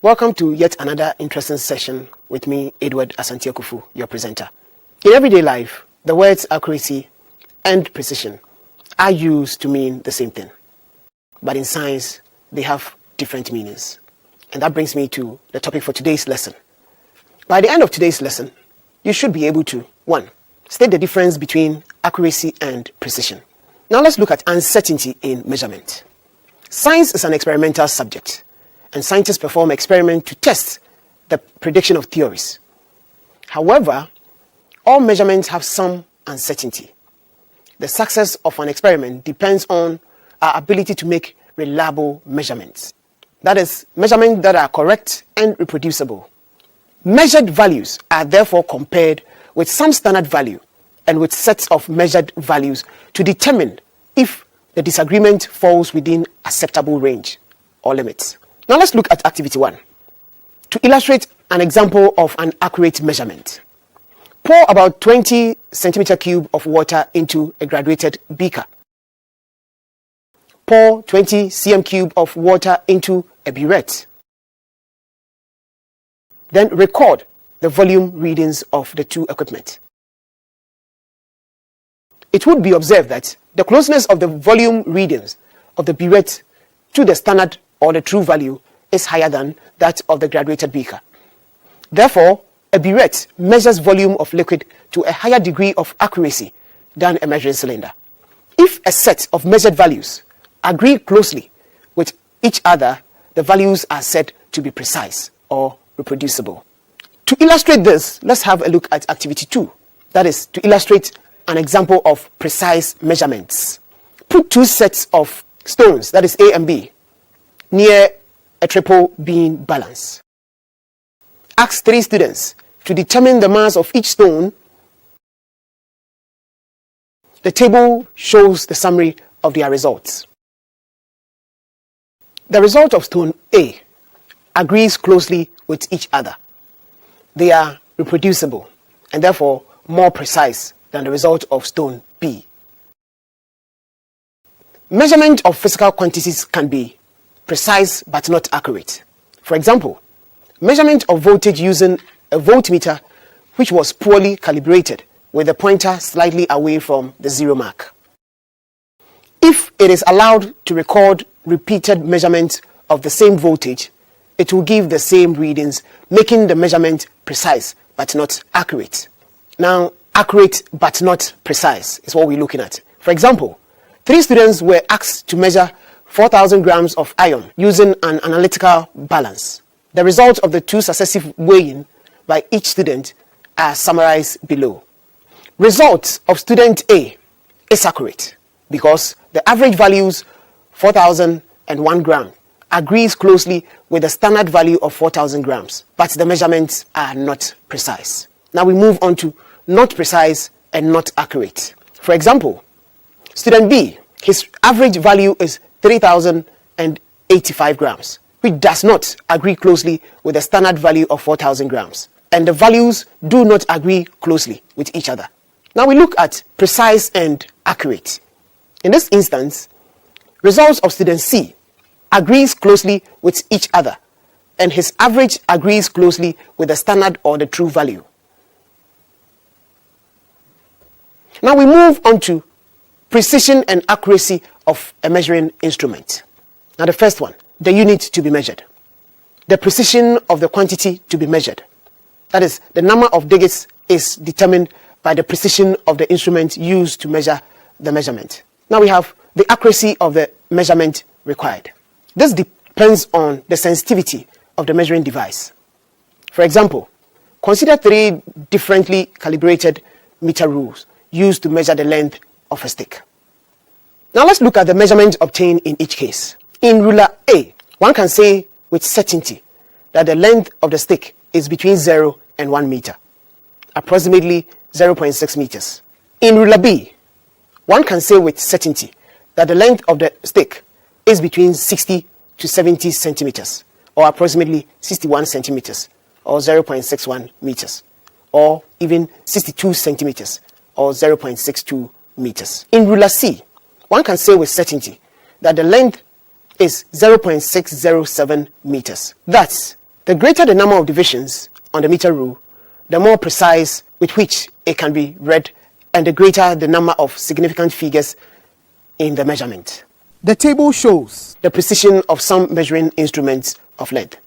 Welcome to yet another interesting session with me, Edward Asante-Kufu, your presenter. In everyday life, the words accuracy and precision are used to mean the same thing. But in science, they have different meanings. And that brings me to the topic for today's lesson. By the end of today's lesson, you should be able to, 1. State the difference between accuracy and precision. Now let's look at uncertainty in measurement. Science is an experimental subject, and scientists perform experiments to test the prediction of theories. However, all measurements have some uncertainty. The success of an experiment depends on our ability to make reliable measurements. That is, measurements that are correct and reproducible. Measured values are therefore compared with some standard value and with sets of measured values to determine if the disagreement falls within acceptable range or limits. Now let's look at activity 1. To illustrate an example of an accurate measurement, pour about 20 centimeter cube of water into a graduated beaker. Pour 20 cm cube of water into a burette. Then record the volume readings of the two equipment. It would be observed that the closeness of the volume readings of the burette to the standard or the true value is higher than that of the graduated beaker. Therefore, a burette measures volume of liquid to a higher degree of accuracy than a measuring cylinder. If a set of measured values agree closely with each other, the values are said to be precise or reproducible. To illustrate this, let's have a look at activity 2. That is, to illustrate an example of precise measurements. Put two sets of stones, that is A and B, near a triple beam balance. Ask 3 students to determine the mass of each stone. The table shows the summary of their results. The result of stone A agrees closely with each other. They are reproducible and therefore more precise than the result of stone B. Measurement of physical quantities can be precise but not accurate. For example, measurement of voltage using a voltmeter which was poorly calibrated with the pointer slightly away from the zero mark. If it is allowed to record repeated measurements of the same voltage, it will give the same readings, making the measurement precise but not accurate. Now, accurate but not precise is what we're looking at. For example, 3 students were asked to measure 4,000 grams of iron using an analytical balance. The results of the 2 successive weighing by each student are summarized below. Results of student A is accurate because the average values 4,001 grams agrees closely with the standard value of 4,000 grams, but the measurements are not precise. Now we move on to not precise and not accurate. For example, student B, his average value is 3,085 grams, which does not agree closely with the standard value of 4,000 grams. And the values do not agree closely with each other. Now we look at precise and accurate. In this instance, results of student C agrees closely with each other, and his average agrees closely with the standard or the true value. Now we move on to precision and accuracy of a measuring instrument. Now the first one, the unit to be measured. The precision of the quantity to be measured. That is, the number of digits is determined by the precision of the instrument used to measure the measurement. Now we have the accuracy of the measurement required. This depends on the sensitivity of the measuring device. For example, consider 3 differently calibrated meter rules used to measure the length of a stick. Now let's look at the measurement obtained in each case. In ruler A, one can say with certainty that the length of the stick is between 0 and 1 meter, approximately 0.6 meters. In ruler B, one can say with certainty that the length of the stick is between 60 to 70 centimeters, or approximately 61 centimeters, or 0.61 meters, or even 62 centimeters, or 0.62 meters. In ruler C, one can say with certainty that the length is 0.607 meters. Thus, The greater the number of divisions on the meter rule, the more precise with which it can be read, and the greater the number of significant figures in the measurement. The table shows the precision of some measuring instruments of lead.